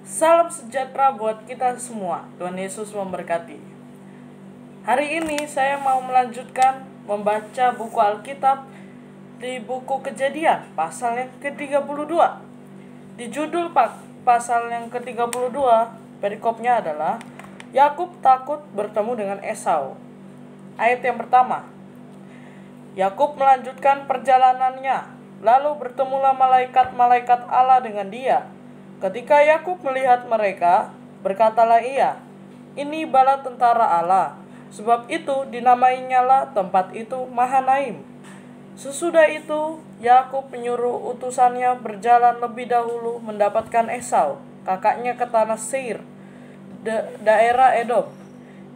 Salam sejahtera buat kita semua. Tuhan Yesus memberkati. Hari ini saya mau melanjutkan membaca buku Alkitab di buku Kejadian, pasal yang ke-32. Di judul pasal yang ke-32, perikopnya adalah Yakub takut bertemu dengan Esau. Ayat yang pertama. Yakub melanjutkan perjalanannya, lalu bertemulah malaikat-malaikat Allah dengan dia. Ketika Yakub melihat mereka, berkatalah ia, "Ini bala tentara Allah." Sebab itu dinamainyalah tempat itu Mahanaim. Sesudah itu, Yakub menyuruh utusannya berjalan lebih dahulu mendapatkan Esau, kakaknya ke tanah Seir, daerah Edom.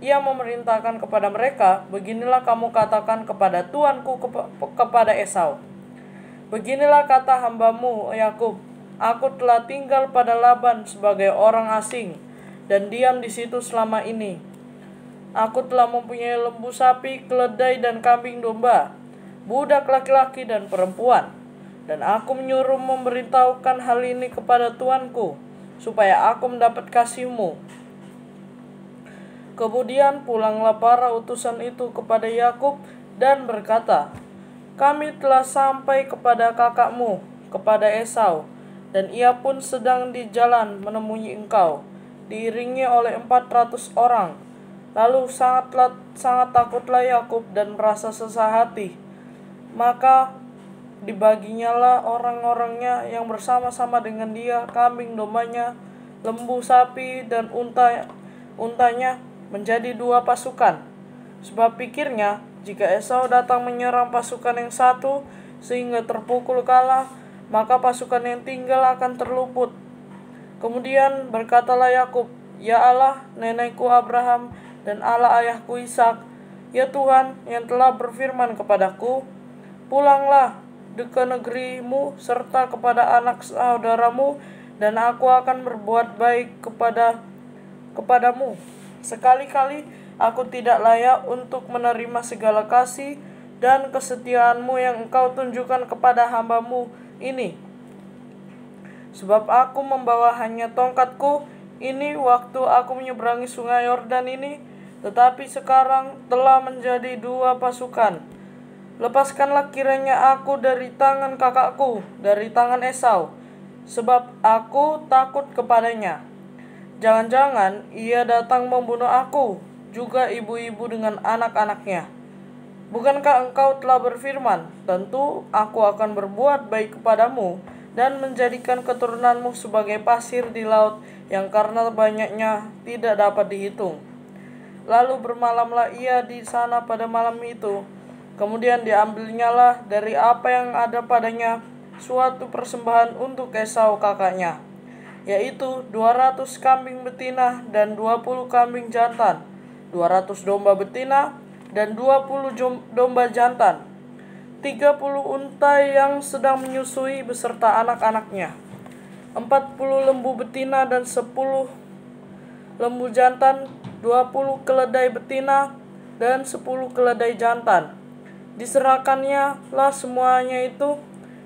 Ia memerintahkan kepada mereka, "Beginilah kamu katakan kepada tuanku kepada Esau. Beginilah kata hambamu Yakub, aku telah tinggal pada Laban sebagai orang asing dan diam di situ selama ini. Aku telah mempunyai lembu sapi, keledai dan kambing domba, budak laki-laki dan perempuan. Dan aku menyuruh memberitahukan hal ini kepada tuanku, supaya aku mendapat kasihmu." Kemudian pulanglah para utusan itu kepada Yakub dan berkata, "Kami telah sampai kepada kakakmu, kepada Esau, dan ia pun sedang di jalan menemui engkau, diiringi oleh 400 orang. Lalu sangat takutlah Yakub dan merasa susah hati. Maka dibaginyalah orang-orangnya yang bersama-sama dengan dia, kambing dombanya, lembu sapi dan untanya menjadi 2 pasukan. Sebab pikirnya, jika Esau datang menyerang pasukan yang satu sehingga terpukul kalah, maka pasukan yang tinggal akan terluput. Kemudian berkatalah Yakub, "Ya Allah, nenekku Abraham dan Allah ayahku Ishak, ya Tuhan yang telah berfirman kepadaku, pulanglah ke negerimu serta kepada anak saudaramu, dan aku akan berbuat baik kepadamu. Sekali-kali aku tidak layak untuk menerima segala kasih dan kesetiaanmu yang engkau tunjukkan kepada hambamu ini. Sebab aku membawa hanya tongkatku ini waktu aku menyeberangi sungai Yordan ini, tetapi sekarang telah menjadi 2 pasukan. Lepaskanlah kiranya aku dari tangan kakakku, dari tangan Esau, sebab aku takut kepadanya. Jangan-jangan ia datang membunuh aku, juga ibu-ibu dengan anak-anaknya. Bukankah engkau telah berfirman, tentu aku akan berbuat baik kepadamu dan menjadikan keturunanmu sebagai pasir di laut yang karena banyaknya tidak dapat dihitung." Lalu bermalamlah ia di sana pada malam itu. Kemudian diambilnyalah dari apa yang ada padanya suatu persembahan untuk Esau kakaknya, yaitu 200 kambing betina dan 20 kambing jantan, 200 domba betina dan 20 domba jantan, 30 unta yang sedang menyusui beserta anak-anaknya, 40 lembu betina dan 10 lembu jantan, 20 keledai betina dan 10 keledai jantan. Diserahkannya lah semuanya itu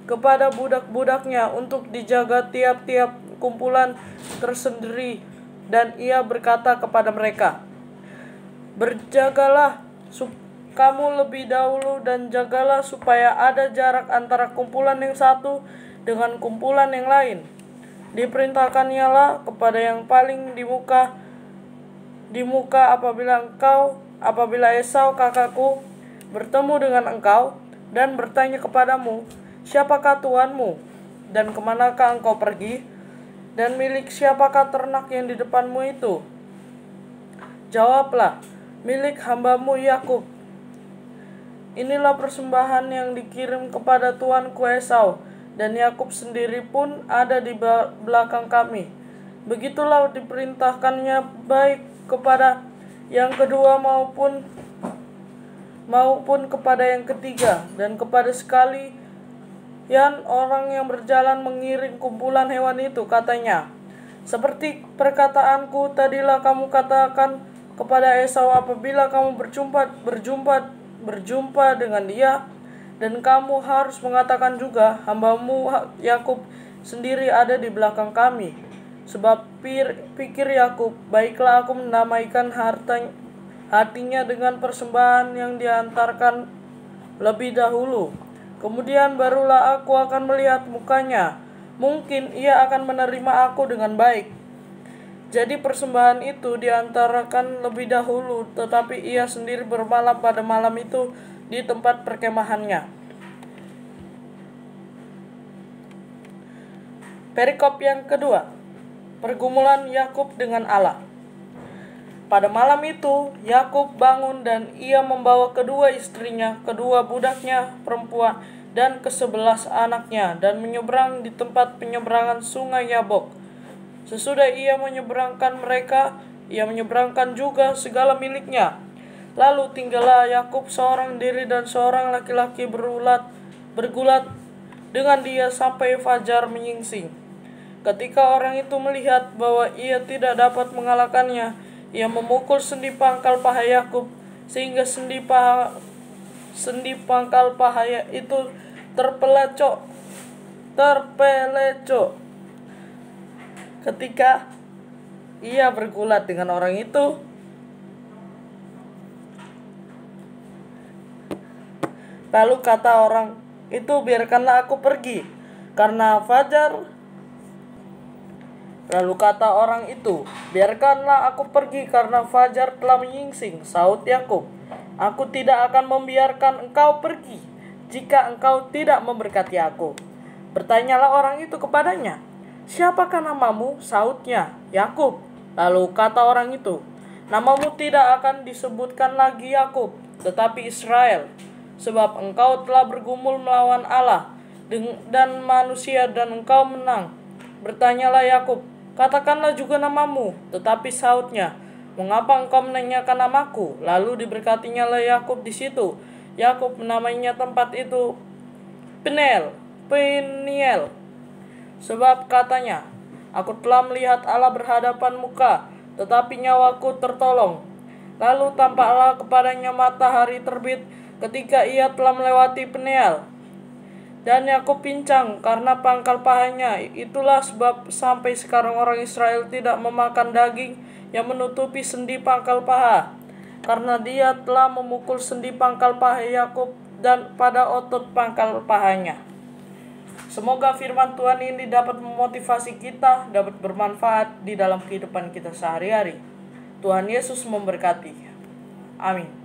kepada budak-budaknya untuk dijaga tiap-tiap kumpulan tersendiri, dan ia berkata kepada mereka, "Berjagalah kamu lebih dahulu dan jagalah supaya ada jarak antara kumpulan yang satu dengan kumpulan yang lain." Diperintahkannya lah kepada yang paling di muka apabila Esau kakakku bertemu dengan engkau dan bertanya kepadamu, "Siapakah tuanmu? Dan kemanakah engkau pergi? Dan milik siapakah ternak yang di depanmu itu?" Jawablah, "Milik hambamu Yakub. Inilah persembahan yang dikirim kepada tuanku Esau, dan Yakub sendiri pun ada di belakang kami." Begitulah diperintahkannya baik kepada yang kedua maupun kepada yang ketiga, dan kepada sekalian orang yang berjalan mengiring kumpulan hewan itu, katanya, "Seperti perkataanku tadilah kamu katakan kepada Esau apabila kamu berjumpa dengan dia, dan kamu harus mengatakan juga, hambamu Yakub sendiri ada di belakang kami." Sebab pikir Yakub, baiklah aku mendamaikan hatinya dengan persembahan yang diantarkan lebih dahulu. Kemudian barulah aku akan melihat mukanya. Mungkin ia akan menerima aku dengan baik. Jadi persembahan itu diantarakan lebih dahulu, tetapi ia sendiri bermalam pada malam itu di tempat perkemahannya. Perikop yang kedua, pergumulan Yakub dengan Allah. Pada malam itu, Yakub bangun dan ia membawa kedua istrinya, kedua budaknya perempuan, dan ke-11 anaknya, dan menyeberang di tempat penyeberangan sungai Yabok. Sesudah ia menyeberangkan mereka, ia menyeberangkan juga segala miliknya. Lalu tinggallah Yakub seorang diri dan seorang laki-laki bergulat dengan dia sampai fajar menyingsing. Ketika orang itu melihat bahwa ia tidak dapat mengalahkannya, ia memukul sendi pangkal paha Yakub sehingga sendi pangkal paha itu terpelecok. Ketika ia bergulat dengan orang itu, lalu kata orang itu, biarkanlah aku pergi karena fajar. Lalu kata orang itu, biarkanlah aku pergi karena fajar telah menyingsing. Sahut Yakub, aku tidak akan membiarkan engkau pergi jika engkau tidak memberkati aku. Bertanyalah orang itu kepadanya, siapakah namamu? Sahutnya, Yakub. Lalu kata orang itu, namamu tidak akan disebutkan lagi Yakub, tetapi Israel, sebab engkau telah bergumul melawan Allah dan manusia dan engkau menang. Bertanyalah Yakub, katakanlah juga namamu. Tetapi sahutnya, mengapa engkau menanyakan namaku? Lalu diberkatinya lah Yakub di situ. Yakub menamainya tempat itu Peniel, sebab katanya, aku telah melihat Allah berhadapan muka, tetapi nyawaku tertolong. Lalu tampaklah kepadanya matahari terbit ketika ia telah melewati Peniel. Dan Yakub pincang karena pangkal pahanya. Itulah sebab sampai sekarang orang Israel tidak memakan daging yang menutupi sendi pangkal paha, karena dia telah memukul sendi pangkal paha Yakub dan pada otot pangkal pahanya. Semoga firman Tuhan ini dapat memotivasi kita, dapat bermanfaat di dalam kehidupan kita sehari-hari. Tuhan Yesus memberkati. Amin.